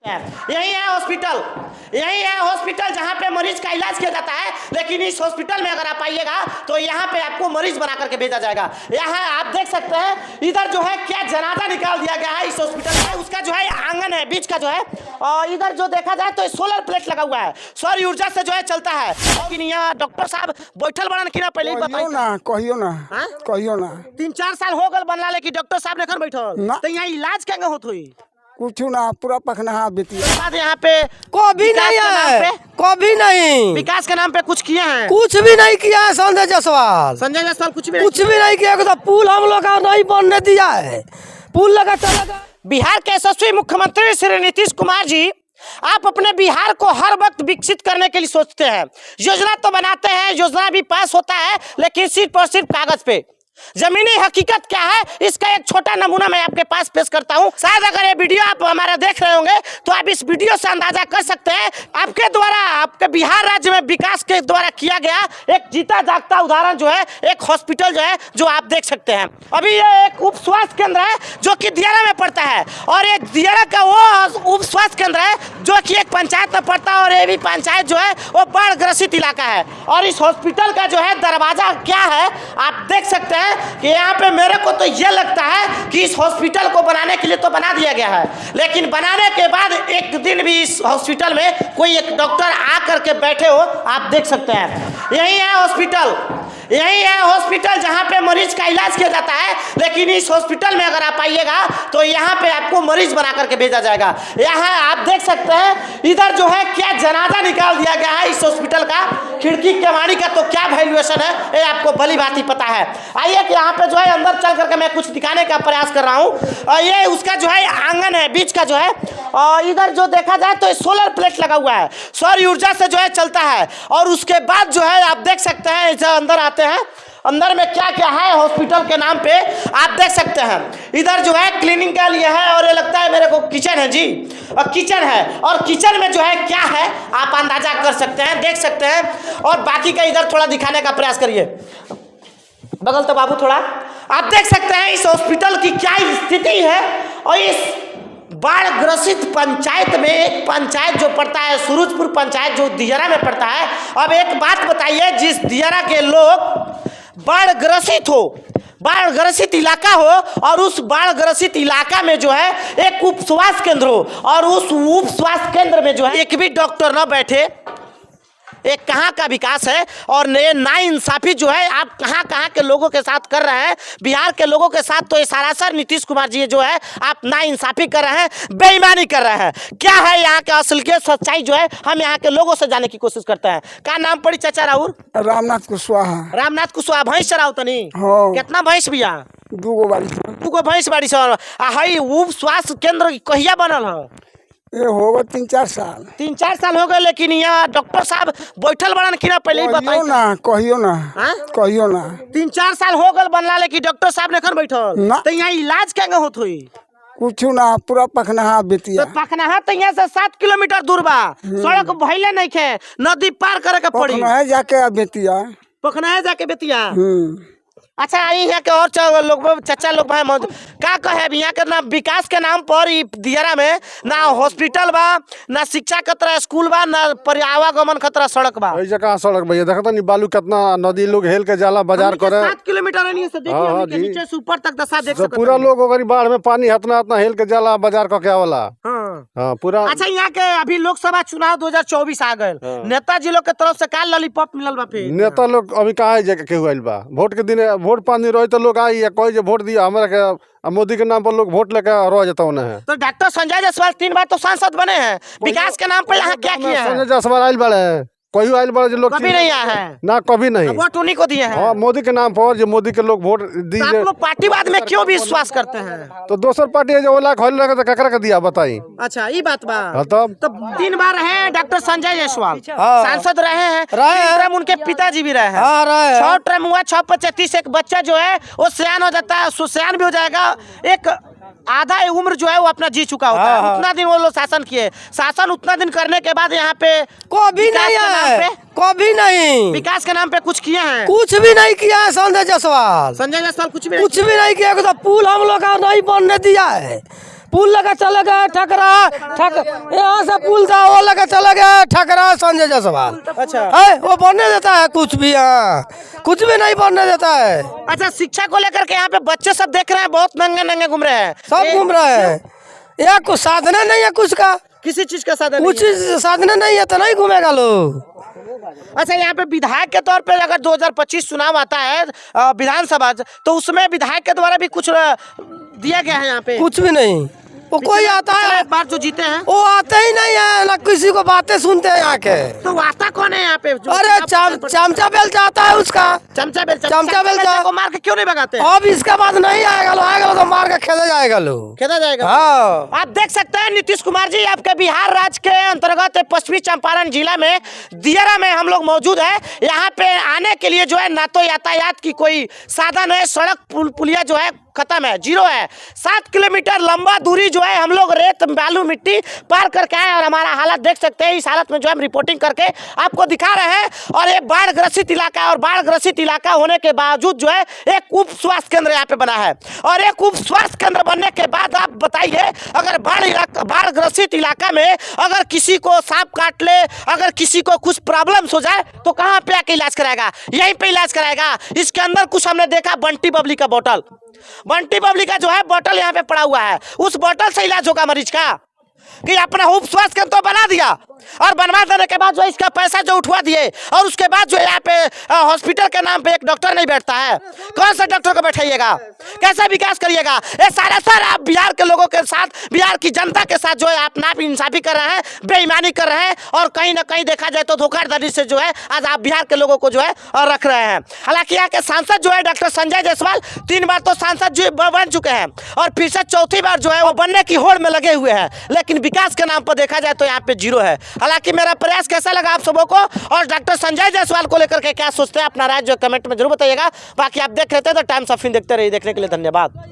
यही है हॉस्पिटल, यही है हॉस्पिटल जहाँ पे मरीज का इलाज किया जाता है। लेकिन इस हॉस्पिटल में अगर आप आइएगा तो यहाँ पे आपको मरीज बना करके भेजा जाएगा। यहाँ आप देख सकते हैं इधर जो है क्या जनाजा निकाल दिया गया है इस हॉस्पिटल में। उसका जो है आंगन है बीच का जो है, और इधर जो देखा जाए तो सोलर प्लेट लगा हुआ है, सौर ऊर्जा से जो है चलता है। लेकिन यहाँ डॉक्टर साहब बैठल बड़न की ना पहले कहियो ना 3-4 साल हो गए बनला, लेकिन डॉक्टर साहब ने बैठल तो यहाँ इलाज क्या होत हुई कुछ ना, पूरा पखना बितिया। यहाँ पे कभी नहीं है, कभी नहीं। विकास के नाम पे कुछ किए हैं? कुछ भी नहीं किया है संजय जायसवाल कुछ भी नहीं किया। तो पुल हम लोग का नहीं बनने दिया है, पुल लगा चलेगा। बिहार के यशस्वी मुख्यमंत्री श्री नीतीश कुमार जी, आप अपने बिहार को हर वक्त विकसित करने के लिए सोचते हैं, योजना तो बनाते हैं, योजना भी पास होता है, लेकिन सिर्फ और सिर्फ कागज पे। जमीनी हकीकत क्या है इसका एक छोटा नमूना मैं आपके पास पेश करता हूं। शायद अगर ये वीडियो आप हमारा देख रहे होंगे तो आप इस वीडियो से अंदाजा कर सकते हैं आपके द्वारा, आपके बिहार राज्य में विकास के द्वारा किया गया एक जीता जागता उदाहरण जो है एक हॉस्पिटल जो है, जो आप देख सकते हैं। अभी ये एक उप स्वास्थ्य केंद्र है जो कि दियारा में पड़ता है, और ये दियारा का वो उप स्वास्थ्य केंद्र है जो कि एक पंचायत में पड़ता है, और ये भी पंचायत जो है वो बाढ़ ग्रसित इलाका है। और इस हॉस्पिटल का जो है दरवाजा क्या है आप देख सकते हैं कि यहाँ पे मेरे को तो ये लगता है कि इस हॉस्पिटल को बनाने के लिए तो बना दिया गया है, लेकिन बनाने के बाद एक दिन भी इस हॉस्पिटल में कोई एक डॉक्टर आ करके बैठे हो आप देख सकते हैं। यही है हॉस्पिटल, यही है हॉस्पिटल जहाँ पे मरीज का इलाज किया जाता है। लेकिन इस हॉस्पिटल में अगर आप आइएगा तो यहाँ पे आपको मरीज बना करके भेजा जाएगा। यहाँ आप देख सकते हैं इधर जो है क्या जनाजा निकाल दिया गया है इस हॉस्पिटल का। खिड़की केवाड़ी का तो क्या वैल्यूएशन है ये आपको भली भांति पता है। आइए कि यहाँ पे जो है अंदर चल करके मैं कुछ दिखाने का प्रयास कर रहा हूँ। ये उसका जो है आंगन है बीच का जो है, और इधर जो देखा जाए तो सोलर प्लेट लगा हुआ है, सौर ऊर्जा से जो है चलता है। और उसके बाद जो है आप देख सकते हैं इधर अंदर आते हैं, अंदर में क्या क्या है हॉस्पिटल के नाम पे आप देख सकते हैं। इधर जो है क्लीनिंग के लिए है, और ये लगता है मेरे को किचन है जी, और किचन है, और किचन में जो है क्या है आप अंदाजा कर सकते हैं, देख सकते हैं। और बाकी का इधर थोड़ा दिखाने का प्रयास करिए, बगल तो बाबू थोड़ा आप देख सकते हैं इस हॉस्पिटल की क्या स्थिति है। और इस बाढ़ ग्रसित पंचायत में एक पंचायत जो पड़ता है सूरजपुर पंचायत जो दियारा में पड़ता है। अब एक बात बताइए, जिस दियारा के लोग बाढ़ ग्रसित हो, बाढ़ ग्रसित इलाका हो, और उस बाढ़ ग्रसित इलाका में जो है एक उप स्वास्थ्य केंद्र हो, और उस उप स्वास्थ्य केंद्र में जो है एक भी डॉक्टर न बैठे, एक कहाँ का विकास है। और नाइंसाफी जो है आप कहाँ के लोगों के साथ कर रहे हैं, बिहार के लोगों के साथ तो ये सरासर नीतीश कुमार जी जो है आप नाइंसाफी कर रहे हैं, बेईमानी कर रहे हैं। क्या है यहाँ के असलियत सच्चाई जो है हम यहाँ के लोगों से जाने की कोशिश करते हैं। क्या नाम पड़ी चाचा राहुल? रामनाथ कुशवाहा। रामनाथ कुशवाहा। भैंस चराओ तनी? हाँ। कितना भैंस बिया? 2 भैंस बाड़ी सर। हई उप स्वास्थ्य केंद्र कहिया बनल है? ये होगा 3-4 साल। 3-4 साल हो गए, लेकिन यहाँ डॉक्टर साहब बैठल बड़न की ना पहले कहियो ना 3-4 साल हो गए बनला, लेकिन डॉक्टर साहब ने बैठल तो यहाँ इलाज क्या होत हुई कुछ ना, पूरा पखना बितिया। तो पखना तो यहाँ से 7 किलोमीटर दूर बा, सड़क भइले नहीं खे, नदी पार करे के पड़ी। पखना जाके बेतिया, पखना जाके बेतिया। अच्छा यहाँ के और लोग चाचा लोग भाई का कहे यहाँ के ना विकास के नाम पर दियारा में ना हॉस्पिटल बा, ना शिक्षा खतरा स्कूल बा, ना आवागमन खतरा सड़क बा। कहाँ सड़क भैया देखा नहीं, बालू कितना नदी लोग हेल के जाला बाजार करे। 7 किलोमीटर नीचे से ऊपर तक दशा देख सकते पूरा लोग अगर बाढ़ में पानी हतना हेल के जाला बाजार का क्या वाला। हाँ पूरा। अच्छा यहाँ के अभी लोकसभा चुनाव 2024 आ गए, नेताजी लोग के तरफ से का लॉलीपॉप मिलल बा? फिर नेता लोग अभी कहाँ केहू आइल बा? वोट के दिन वोट पानी रही तो लोग आई कोई जो वोट दिया हमारा के मोदी के नाम पर लोग वोट लेकर रह जाता है। तो डॉक्टर संजय जायसवाल 3 बार तो सांसद बने हैं, विकास के नाम पर यहाँ क्या किया है? संजय जायसवाल आइल बड़े, कोई आइल बड़े जो लोग कभी नहीं आया है ना, कभी नहीं। वोट उन्हीं को दिए हैं मोदी के नाम पर, जो मोदी के लोग वोट दिए। आप लोग पार्टीवाद में क्यों विश्वास करते हैं? तो दोसर पार्टी जो ओला खोल लगे तो ककरा के दिया बताई। अच्छा ये बात बा। तब 3 बार रहे डॉक्टर संजय जायसवाल, सांसद रहे हैं, 3 टर्म उनके पिताजी भी रहे हैं, 6 टर्म हुआ, 6-25 एक बच्चा जो है वो सयान हो जाता है, सुसयान भी हो जाएगा, एक आधा उम्र जो है वो अपना जी चुका होता है। उतना दिन वो लोग शासन किए, शासन उतना दिन करने के बाद यहाँ पे कभी नहीं है, कभी नहीं। विकास के नाम पे कुछ किए हैं? कुछ भी नहीं किया है संजय जायसवाल कुछ भी नहीं किया। तो पुल हम लोग का नहीं बनने दिया है, पुल लगा चला गया ठकरा यहाँ से पुल था वो लगा चला गया ठकरा संजय जायसवाल। अच्छा है वो बनने देता है कुछ भी, यहाँ कुछ भी नहीं बनने देता है। अच्छा, शिक्षा को लेकर के यहाँ पे बच्चे सब देख रहे हैं, बहुत नंगे नंगे घूम रहे हैं, सब घूम रहे हैं, यहाँ कुछ साधन नहीं है कुछ का, किसी चीज का साधन कुछ नहीं है। साधन नहीं है तो नहीं घूमेगा लोग। अच्छा, यहाँ पे विधायक के तौर पे अगर 2025 चुनाव आता है विधानसभा, तो उसमें विधायक के द्वारा भी कुछ दिया गया है यहाँ पे? कुछ भी नहीं, वो कोई आता है बार जो जीते हैं वो आते ही नहीं है, ना किसी को बातें सुनते हैं यहाँ के। तो आता कौन है यहाँ पे? अरे चमचा बेलचा आता है उसका, चमचा चमचा बेलचा को मार के क्यों नहीं भगाते? अब इसके बाद नहीं आएगा लो, आएगा तो मार के खेला जाएगा लो, खेदा जाएगा। हाँ। आप देख सकते हैं नीतीश कुमार जी, आपके बिहार राज्य के अंतर्गत पश्चिमी चंपारण जिला में दियारा में हम लोग मौजूद है। यहाँ पे आने के लिए जो है ना तो यातायात की कोई साधन है, सड़क पुलिया जो है खत्म है, जीरो है। 7 किलोमीटर लंबा दूरी जो है हम लोग रेत बालू मिट्टी पार करके आए और हमारा हालत देख सकते हैं। इस हालत में जो हम रिपोर्टिंग करके आपको दिखा रहे हैं। और ये बाढ़ ग्रसित इलाका और बाढ़ ग्रसित इलाका होने के बावजूद जो है एक उप स्वास्थ्य केंद्र यहाँ पे बना है। और एक उप स्वास्थ्य केंद्र बनने के बाद आप बताइए, अगर बाढ़ ग्रसित इलाका में अगर किसी को सांप काट ले, अगर किसी को कुछ प्रॉब्लम्स हो जाए तो कहाँ पे आके इलाज कराएगा? यहीं पे इलाज कराएगा। इसके अंदर कुछ हमने देखा बंटी बबली का बोतल, बंटी बबली का जो है बोतल यहाँ पे पड़ा हुआ है, उस बोतल से इलाज होगा मरीज का? कि अपना उप स्वास्थ्य केंद्र तो बना दिया और बनवा देने के बाद जो इसका पैसा जो उठवा दिए और उसके बाद जो यहाँ पे हॉस्पिटल के नाम पे एक डॉक्टर नहीं बैठता है, कौन सा डॉक्टर को बैठाइएगा? कैसा विकास करिएगा? ये सारा सर आप बिहार के लोगों के साथ, बिहार की जनता के साथ जो है आप नाइंसाफी कर रहे हैं, बेईमानी कर रहे हैं और कहीं ना कहीं देखा जाए तो धोखाधड़ी से जो है आज आप बिहार के लोगों को जो है रख रहे हैं। हालांकि यहाँ के सांसद जो है डॉक्टर संजय जायसवाल 3 बार तो सांसद जो बन चुके हैं और फिर से चौथी बार जो है वो बनने की होड़ में लगे हुए हैं, लेकिन विकास के नाम पर देखा जाए तो यहाँ पे जीरो है। हालांकि मेरा प्रयास कैसा लगा आप सबों को और डॉक्टर संजय जायसवाल को लेकर के क्या सोचते हैं, अपना राय जो कमेंट में जरूर बताइएगा। बाकी आप देख रहे थे तो टाइम्स ऑफ इंडिया देखते रहिए। देखने के लिए धन्यवाद।